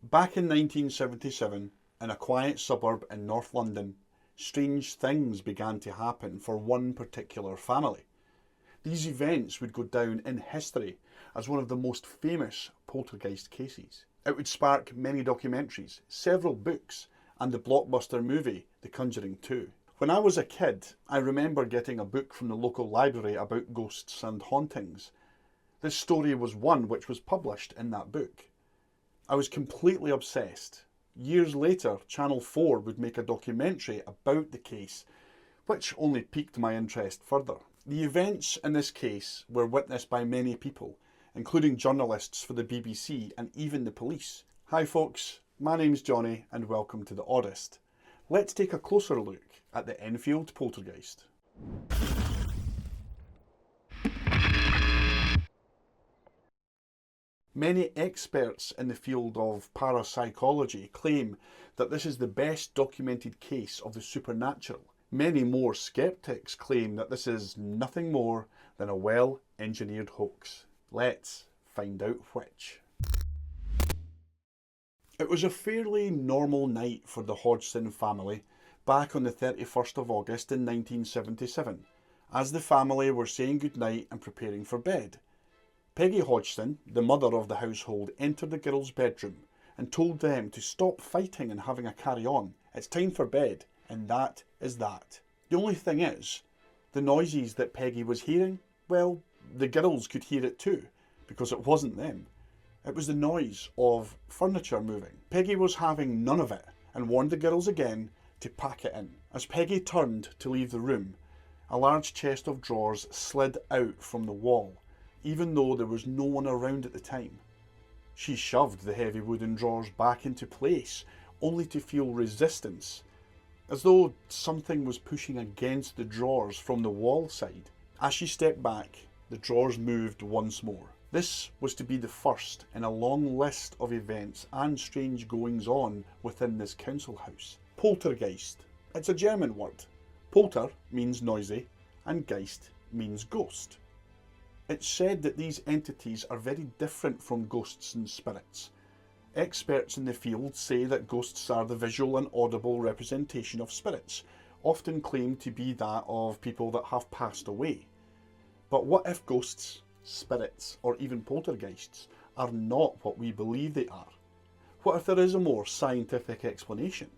Back in 1977, in a quiet suburb in North London, strange things began to happen for one particular family. These events would go down in history as one of the most famous poltergeist cases. It would spark many documentaries, several books, and the blockbuster movie, The Conjuring 2. When I was a kid, I remember getting a book from the local library about ghosts and hauntings. This story was one which was published in that book. I was completely obsessed. Years later, Channel 4 would make a documentary about the case, which only piqued my interest further. The events in this case were witnessed by many people, including journalists for the BBC and even the police. Hi folks, my name's Johnny and welcome to The Oddest. Let's take a closer look at the Enfield Poltergeist. Many experts in the field of parapsychology claim that this is the best documented case of the supernatural. Many more skeptics claim that this is nothing more than a well-engineered hoax. Let's find out which. It was a fairly normal night for the Hodgson family back on the 31st of August in 1977, as the family were saying goodnight and preparing for bed. Peggy Hodgson, the mother of the household, entered the girls' bedroom and told them to stop fighting and having a carry-on. It's time for bed, and that is that. The only thing is, the noises that Peggy was hearing, well, the girls could hear it too, because it wasn't them. It was the noise of furniture moving. Peggy was having none of it and warned the girls again to pack it in. As Peggy turned to leave the room, a large chest of drawers slid out from the wall, even though there was no one around at the time. She shoved the heavy wooden drawers back into place, only to feel resistance, as though something was pushing against the drawers from the wall side. As she stepped back, the drawers moved once more. This was to be the first in a long list of events and strange goings-on within this council house. Poltergeist. It's a German word. Polter means noisy and Geist means ghost. It's said that these entities are very different from ghosts and spirits. Experts in the field say that ghosts are the visual and audible representation of spirits, often claimed to be that of people that have passed away. But what if ghosts, spirits, or even poltergeists are not what we believe they are? What if there is a more scientific explanation?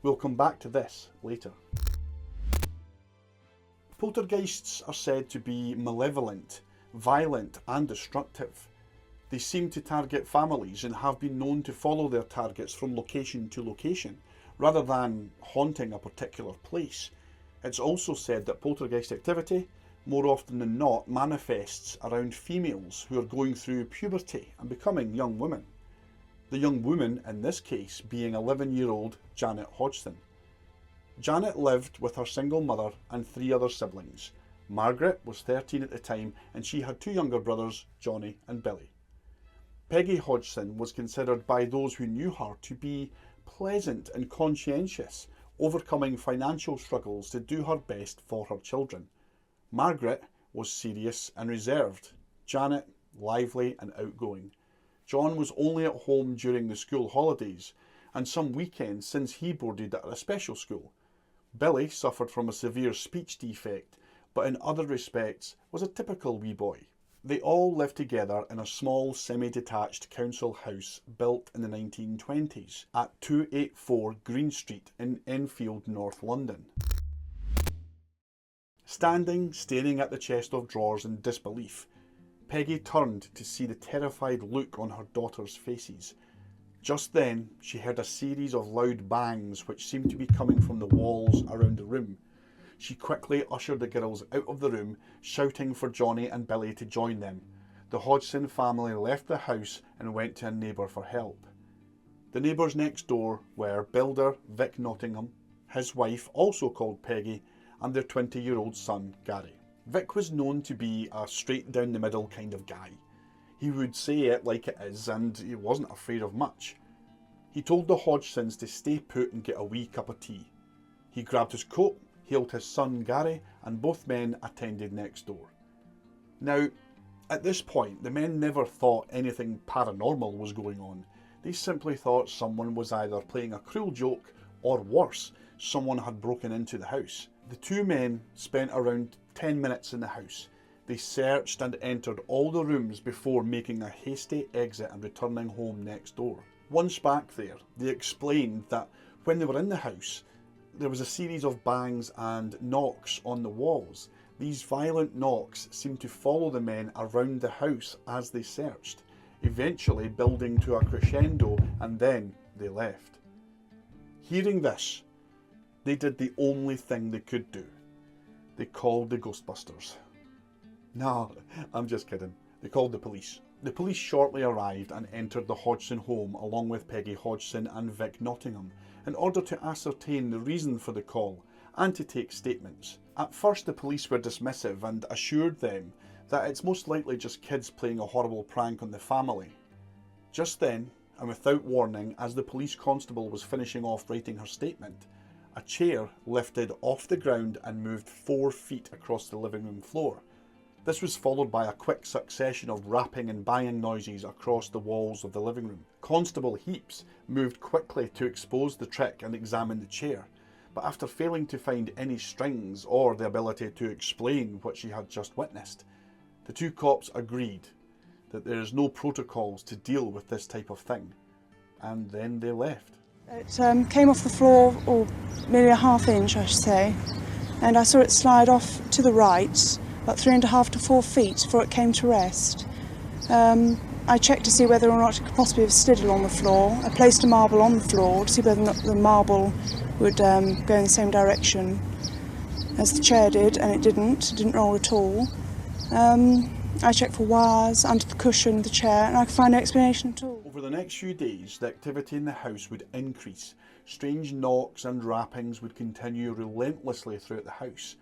We'll come back to this later. Poltergeists are said to be malevolent, violent and destructive. They seem to target families and have been known to follow their targets from location to location, rather than haunting a particular place. It's also said that poltergeist activity, more often than not, manifests around females who are going through puberty and becoming young women. The young woman in this case being 11-year-old Janet Hodgson. Janet lived with her single mother and 3 other siblings. Margaret was 13 at the time and she had 2 younger brothers, Johnny and Billy. Peggy Hodgson was considered by those who knew her to be pleasant and conscientious, overcoming financial struggles to do her best for her children. Margaret was serious and reserved. Janet, lively and outgoing. John was only at home during the school holidays and some weekends since he boarded at a special school. Billy suffered from a severe speech defect, but in other respects was a typical wee boy. They all lived together in a small semi-detached council house built in the 1920s at 284 Green Street in Enfield, North London. Standing, staring at the chest of drawers in disbelief, Peggy turned to see the terrified look on her daughters' faces. Just then, she heard a series of loud bangs which seemed to be coming from the walls around the room. She quickly ushered the girls out of the room, shouting for Johnny and Billy to join them. The Hodgson family left the house and went to a neighbour for help. The neighbours next door were builder Vic Nottingham, his wife, also called Peggy, and their 20-year-old son, Gary. Vic was known to be a straight-down-the-middle kind of guy. He would say it like it is, and he wasn't afraid of much. He told the Hodgsons to stay put and get a wee cup of tea. He grabbed his coat, hailed his son Gary, and both men attended next door. Now, at this point, the men never thought anything paranormal was going on. They simply thought someone was either playing a cruel joke or worse, someone had broken into the house. The two men spent around 10 minutes in the house. They searched and entered all the rooms before making a hasty exit and returning home next door. Once back there, they explained that when they were in the house, there was a series of bangs and knocks on the walls. These violent knocks seemed to follow the men around the house as they searched, eventually building to a crescendo, and then they left. Hearing this, they did the only thing they could do. They called the Ghostbusters. No, I'm just kidding. They called the police. The police shortly arrived and entered the Hodgson home along with Peggy Hodgson and Vic Nottingham in order to ascertain the reason for the call and to take statements. At first the police were dismissive and assured them that it's most likely just kids playing a horrible prank on the family. Just then, and without warning, as the police constable was finishing off writing her statement, a chair lifted off the ground and moved 4 feet across the living room floor. This was followed by a quick succession of rapping and banging noises across the walls of the living room. Constable Heaps moved quickly to expose the trick and examine the chair, but after failing to find any strings or the ability to explain what she had just witnessed, the two cops agreed that there is no protocols to deal with this type of thing, and then they left. It came off the floor, or nearly a ½ inch I should say, and I saw it slide off to the right, about 3.5 to 4 feet before it came to rest. I checked to see whether or not it could possibly have slid along the floor. I placed a marble on the floor to see whether or not the marble would go in the same direction as the chair did, and it didn't roll at all. I checked for wires under the cushion of the chair, and I could find no explanation at all. Over the next few days, the activity in the house would increase. Strange knocks and rappings would continue relentlessly throughout the house.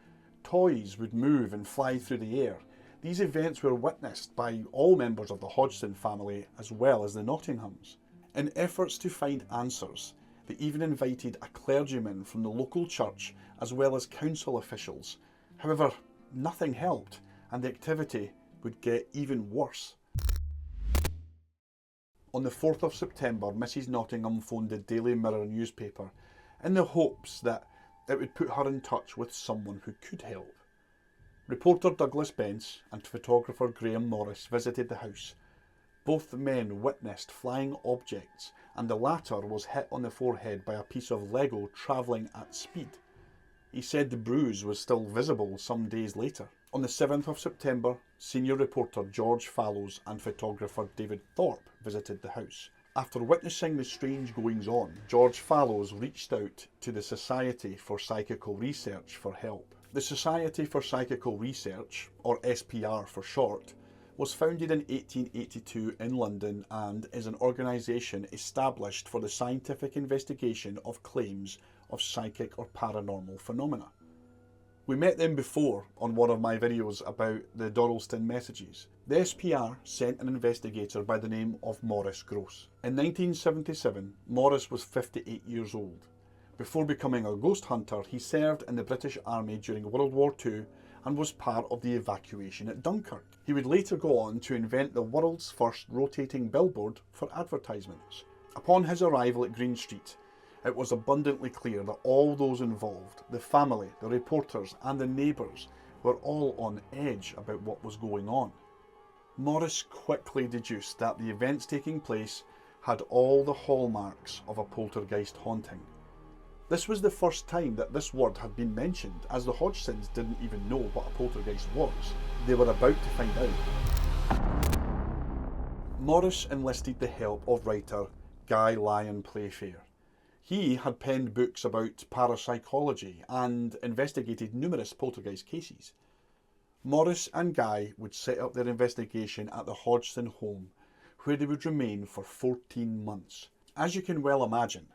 Toys would move and fly through the air. These events were witnessed by all members of the Hodgson family as well as the Nottinghams. In efforts to find answers, they even invited a clergyman from the local church as well as council officials. However, nothing helped, and the activity would get even worse. On the 4th of September, Mrs. Nottingham phoned the Daily Mirror newspaper in the hopes that it would put her in touch with someone who could help. Reporter Douglas Bence and photographer Graham Morris visited the house. Both men witnessed flying objects, and the latter was hit on the forehead by a piece of Lego travelling at speed. He said the bruise was still visible some days later. On the 7th of September, senior reporter George Fallows and photographer David Thorpe visited the house. After witnessing the strange goings-on, George Fallows reached out to the Society for Psychical Research for help. The Society for Psychical Research, or SPR for short, was founded in 1882 in London and is an organisation established for the scientific investigation of claims of psychic or paranormal phenomena. We met them before on one of my videos about the Doralston messages. The SPR sent an investigator by the name of Maurice Grosse. In 1977, Maurice was 58 years old. Before becoming a ghost hunter, he served in the British Army during World War II and was part of the evacuation at Dunkirk. He would later go on to invent the world's first rotating billboard for advertisements. Upon his arrival at Green Street, it was abundantly clear that all those involved, the family, the reporters and the neighbours, were all on edge about what was going on. Maurice quickly deduced that the events taking place had all the hallmarks of a poltergeist haunting. This was the first time that this word had been mentioned, as the Hodgsons didn't even know what a poltergeist was. They were about to find out. Maurice enlisted the help of writer Guy Lyon Playfair. He had penned books about parapsychology and investigated numerous poltergeist cases. Maurice and Guy would set up their investigation at the Hodgson home, where they would remain for 14 months. As you can well imagine,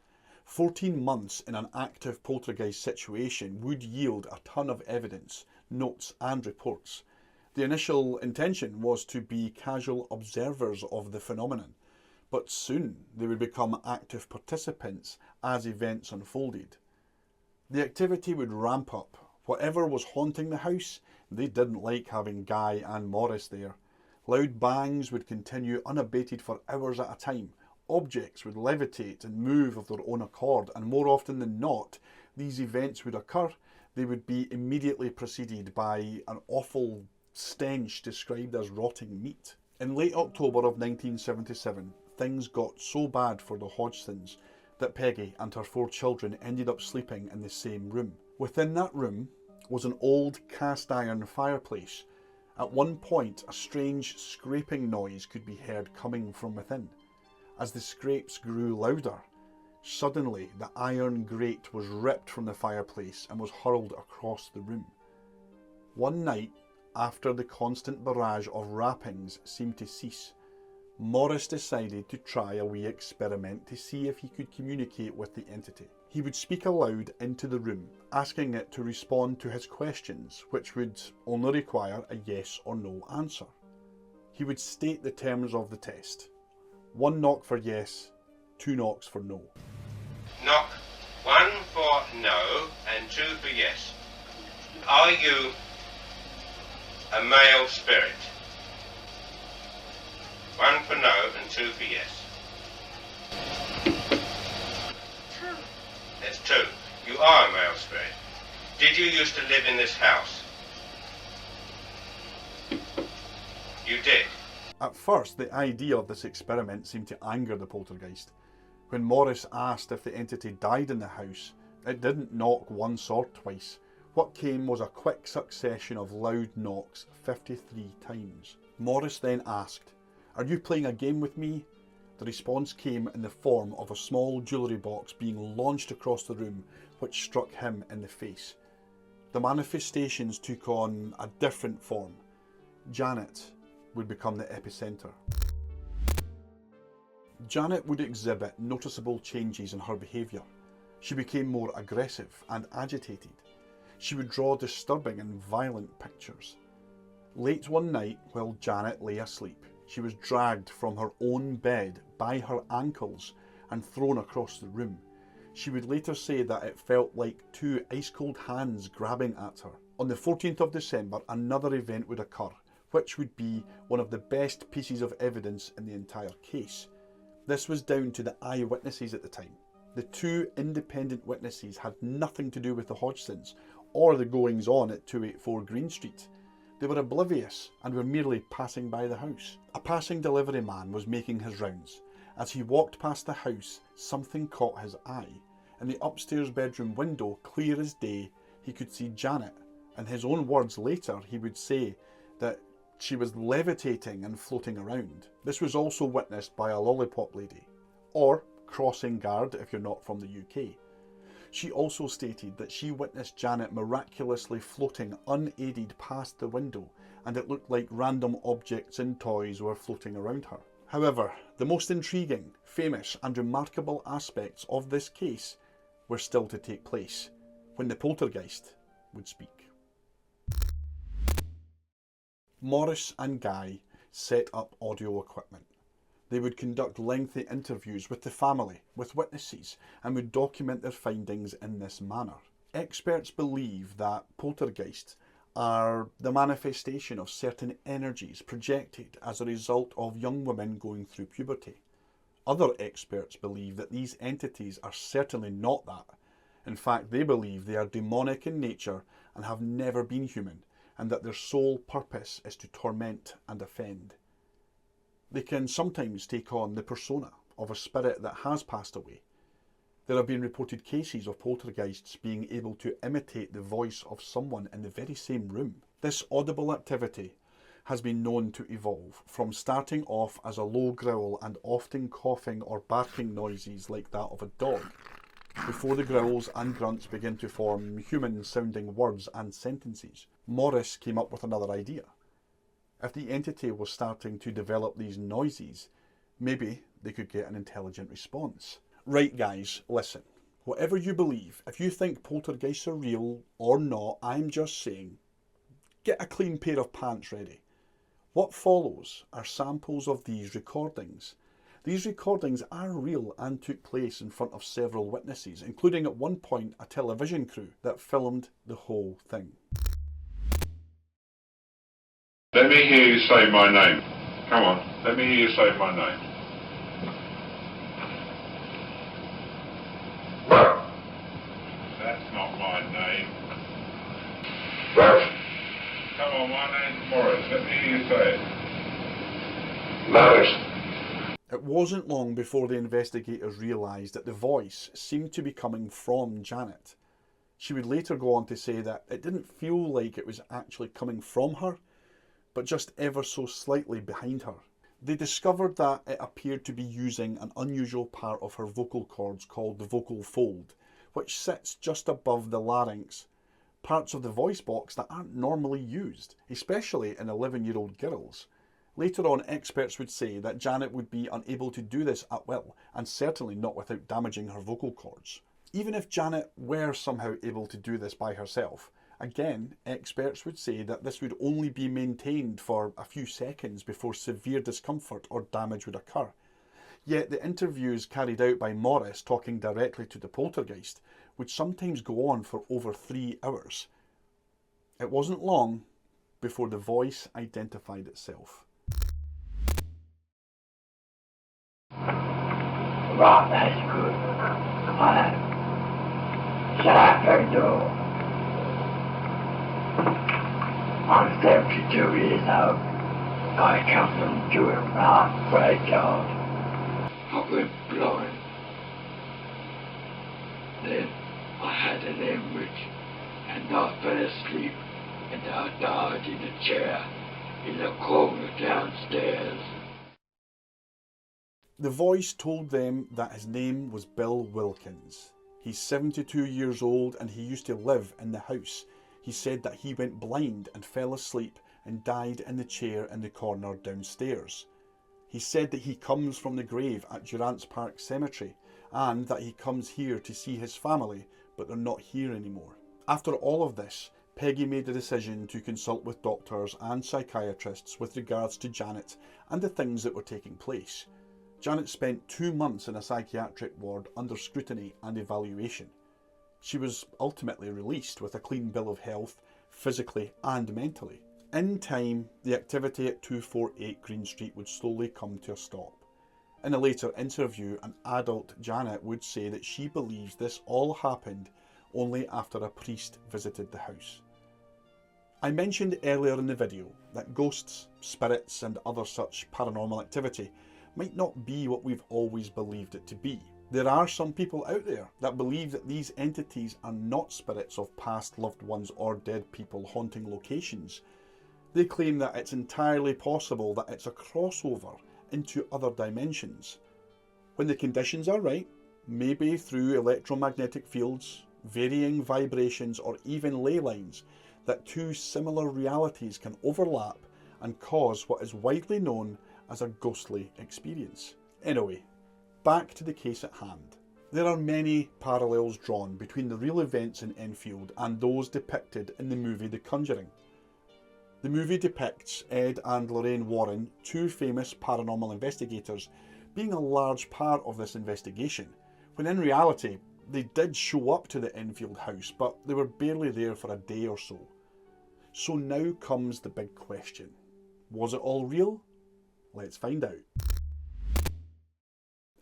14 months in an active poltergeist situation would yield a ton of evidence, notes and reports. The initial intention was to be casual observers of the phenomenon, but soon they would become active participants as events unfolded. The activity would ramp up. Whatever was haunting the house, they didn't like having Guy and Maurice there. Loud bangs would continue unabated for hours at a time, objects would levitate and move of their own accord, and more often than not, these events would occur. They would be immediately preceded by an awful stench described as rotting meat. In late October of 1977, things got so bad for the Hodgsons that Peggy and her 4 children ended up sleeping in the same room. Within that room was an old cast iron fireplace. At one point, a strange scraping noise could be heard coming from within. As the scrapes grew louder, suddenly the iron grate was ripped from the fireplace and was hurled across the room. One night, after the constant barrage of rappings seemed to cease, Morris decided to try a wee experiment to see if he could communicate with the entity. He would speak aloud into the room, asking it to respond to his questions, which would only require a yes or no answer. He would state the terms of the test. 1 knock for yes, 2 knocks for no. Knock 1 for no and 2 for yes. Are you a male spirit? 1 for no and 2 for yes. 2. That's 2. You are a male spirit. Did you used to live in this house? You did. At first, the idea of this experiment seemed to anger the poltergeist. When Morris asked if the entity died in the house, it didn't knock once or twice. What came was a quick succession of loud knocks 53 times. Morris then asked, "Are you playing a game with me?" The response came in the form of a small jewellery box being launched across the room, which struck him in the face. The manifestations took on a different form. Janet would become the epicenter. Janet would exhibit noticeable changes in her behaviour. She became more aggressive and agitated. She would draw disturbing and violent pictures. Late one night, while Janet lay asleep, she was dragged from her own bed by her ankles and thrown across the room. She would later say that it felt like 2 ice-cold hands grabbing at her. On the 14th of December, another event would occur, which would be one of the best pieces of evidence in the entire case. This was down to the eyewitnesses at the time. The 2 independent witnesses had nothing to do with the Hodgsons or the goings-on at 284 Green Street. They were oblivious and were merely passing by the house. A passing delivery man was making his rounds. As he walked past the house, something caught his eye. In the upstairs bedroom window, clear as day, he could see Janet. In his own words later, he would say that she was levitating and floating around. This was also witnessed by a lollipop lady, or crossing guard if you're not from the UK. She also stated that she witnessed Janet miraculously floating unaided past the window, and it looked like random objects and toys were floating around her. However, the most intriguing, famous and remarkable aspects of this case were still to take place, when the poltergeist would speak. Morris and Guy set up audio equipment. They would conduct lengthy interviews with the family, with witnesses, and would document their findings in this manner. Experts believe that poltergeists are the manifestation of certain energies projected as a result of young women going through puberty. Other experts believe that these entities are certainly not that. In fact, they believe they are demonic in nature and have never been human, and that their sole purpose is to torment and offend. They can sometimes take on the persona of a spirit that has passed away. There have been reported cases of poltergeists being able to imitate the voice of someone in the very same room. This audible activity has been known to evolve from starting off as a low growl and often coughing or barking noises like that of a dog, before the growls and grunts begin to form human-sounding words and sentences. Morris came up with another idea. If the entity was starting to develop these noises, maybe they could get an intelligent response. Right guys, listen. Whatever you believe, if you think poltergeists are real or not, I'm just saying, get a clean pair of pants ready. What follows are samples of these recordings. These recordings are real and took place in front of several witnesses, including at one point a television crew that filmed the whole thing. Let me hear you say my name. Come on, let me hear you say my name. Morris, let me hear you say it. Morris. It wasn't long before the investigators realised that the voice seemed to be coming from Janet. She would later go on to say that it didn't feel like it was actually coming from her, but just ever so slightly behind her. They discovered that it appeared to be using an unusual part of her vocal cords called the vocal fold, which sits just above the larynx, parts of the voice box that aren't normally used, especially in 11-year-old girls. Later on, experts would say that Janet would be unable to do this at will, and certainly not without damaging her vocal cords. Even if Janet were somehow able to do this by herself, again, experts would say that this would only be maintained for a few seconds before severe discomfort or damage would occur. Yet the interviews carried out by Morris talking directly to the poltergeist would sometimes go on for over 3 hours. It wasn't long before the voice identified itself. Right, that's good. Fine. Shut up your door. I'm 72 years old. I come from Conjuring graveyard. I went blind. Then I had an hemorrhage and I fell asleep and I died in a chair in the corner downstairs. The voice told them that his name was Bill Wilkins. He's 72 years old and he used to live in the house. He said that he went blind and fell asleep and died in the chair in the corner downstairs. He said that he comes from the grave at Durant's Park Cemetery and that he comes here to see his family, but they're not here anymore. After all of this, Peggy made the decision to consult with doctors and psychiatrists with regards to Janet and the things that were taking place. Janet spent 2 months in a psychiatric ward under scrutiny and evaluation. She was ultimately released with a clean bill of health, physically and mentally. In time, the activity at 248 Green Street would slowly come to a stop. In a later interview, an adult Janet would say that she believes this all happened only after a priest visited the house. I mentioned earlier in the video that ghosts, spirits and other such paranormal activity might not be what we've always believed it to be. There are some people out there that believe that these entities are not spirits of past loved ones or dead people haunting locations. They claim that it's entirely possible that it's a crossover into other dimensions. When the conditions are right, maybe through electromagnetic fields, varying vibrations or even ley lines, that two similar realities can overlap and cause what is widely known as a ghostly experience. Anyway, back to the case at hand. There are many parallels drawn between the real events in Enfield and those depicted in the movie The Conjuring. The movie depicts Ed and Lorraine Warren, two famous paranormal investigators, being a large part of this investigation, when in reality they did show up to the Enfield house, but they were barely there for a day or so. So now comes the big question. Was it all real? Let's find out.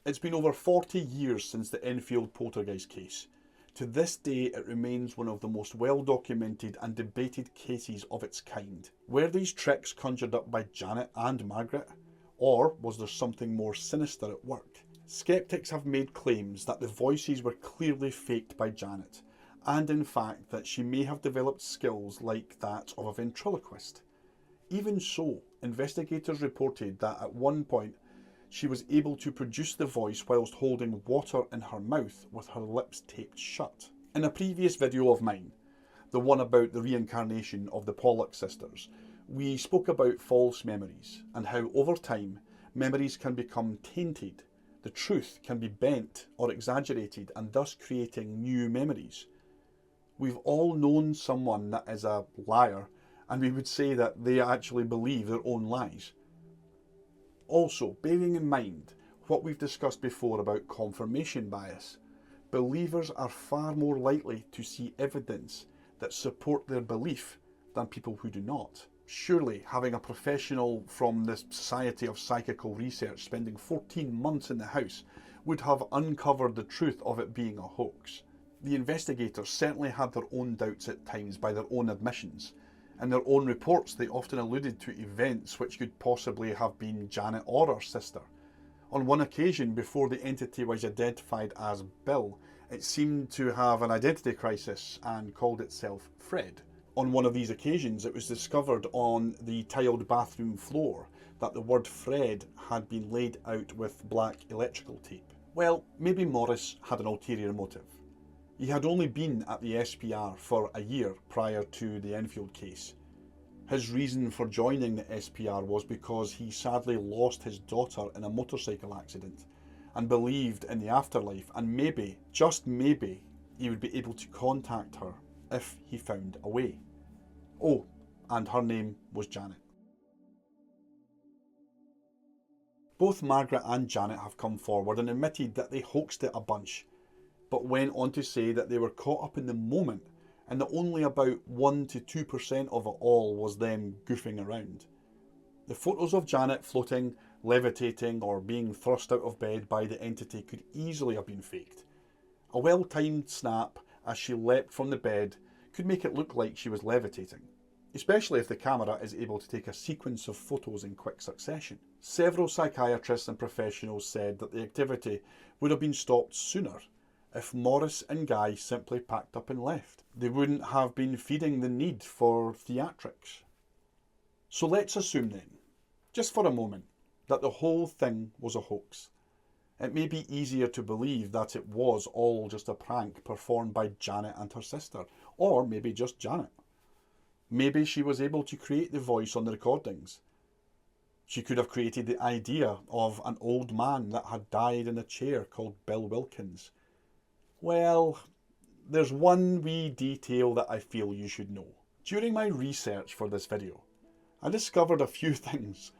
It's been over 40 years since the Enfield Poltergeist case. To this day, it remains one of the most well-documented and debated cases of its kind. Were these tricks conjured up by Janet and Margaret? Or was there something more sinister at work? Skeptics have made claims that the voices were clearly faked by Janet, and in fact that she may have developed skills like that of a ventriloquist. Even so, investigators reported that at one point she was able to produce the voice whilst holding water in her mouth with her lips taped shut. In a previous video of mine, the one about the reincarnation of the Pollock sisters, we spoke about false memories and how over time memories can become tainted. The truth can be bent or exaggerated and thus creating new memories. We've all known someone that is a liar, and we would say that they actually believe their own lies. Also, bearing in mind what we've discussed before about confirmation bias, believers are far more likely to see evidence that support their belief than people who do not. Surely having a professional from the Society of Psychical Research spending 14 months in the house would have uncovered the truth of it being a hoax. The investigators certainly had their own doubts at times by their own admissions, In their own reports, they often alluded to events which could possibly have been Janet or her sister. On one occasion, before the entity was identified as Bill, it seemed to have an identity crisis and called itself Fred. On one of these occasions, it was discovered on the tiled bathroom floor that the word Fred had been laid out with black electrical tape. Well, maybe Morris had an ulterior motive. He had only been at the SPR for a year prior to the Enfield case. His reason for joining the SPR was because he sadly lost his daughter in a motorcycle accident and believed in the afterlife, and maybe, just maybe, he would be able to contact her if he found a way. Oh, and her name was Janet. Both Margaret and Janet have come forward and admitted that they hoaxed it a bunch, but went on to say that they were caught up in the moment and that only about 1 to 2% of it all was them goofing around. The photos of Janet floating, levitating, or being thrust out of bed by the entity could easily have been faked. A well-timed snap as she leapt from the bed could make it look like she was levitating, especially if the camera is able to take a sequence of photos in quick succession. Several psychiatrists and professionals said that the activity would have been stopped sooner if Morris and Guy simply packed up and left. They wouldn't have been feeding the need for theatrics. So let's assume then, just for a moment, that the whole thing was a hoax. It may be easier to believe that it was all just a prank performed by Janet and her sister, or maybe just Janet. Maybe she was able to create the voice on the recordings. She could have created the idea of an old man that had died in a chair called Bill Wilkins. Well, there's one wee detail that I feel you should know. During my research for this video, I discovered a few things.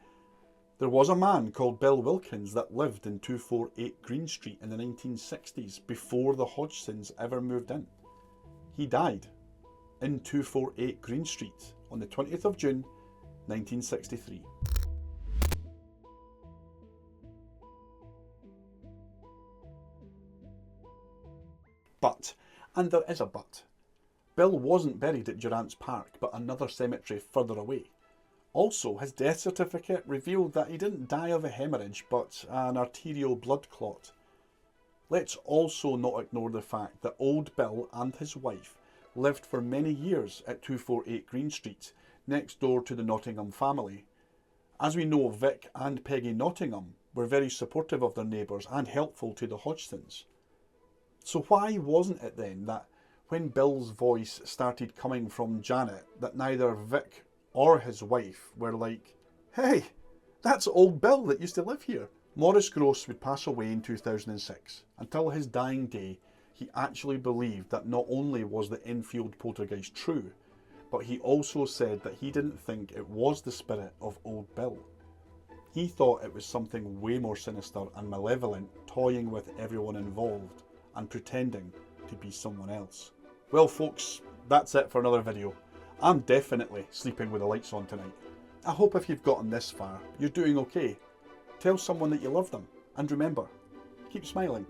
There was a man called Bill Wilkins that lived in 248 Green Street in the 1960s before the Hodgsons ever moved in. He died in 248 Green Street on the 20th of June 1963. But, and there is a but, Bill wasn't buried at Durrance Park but another cemetery further away. Also, his death certificate revealed that he didn't die of a hemorrhage but an arterial blood clot. Let's also not ignore the fact that old Bill and his wife lived for many years at 248 Green Street, next door to the Nottingham family. As we know, Vic and Peggy Nottingham were very supportive of their neighbours and helpful to the Hodgsons. So why wasn't it then that when Bill's voice started coming from Janet, that neither Vic or his wife were like, "Hey, that's old Bill that used to live here"? Morris Gross would pass away in 2006. Until his dying day, he actually believed that not only was the Enfield Poltergeist true, but he also said that he didn't think it was the spirit of old Bill. He thought it was something way more sinister and malevolent, toying with everyone involved and pretending to be someone else. Well folks, that's it for another video. I'm definitely sleeping with the lights on tonight. I hope if you've gotten this far, you're doing okay. Tell someone that you love them, and remember, keep smiling.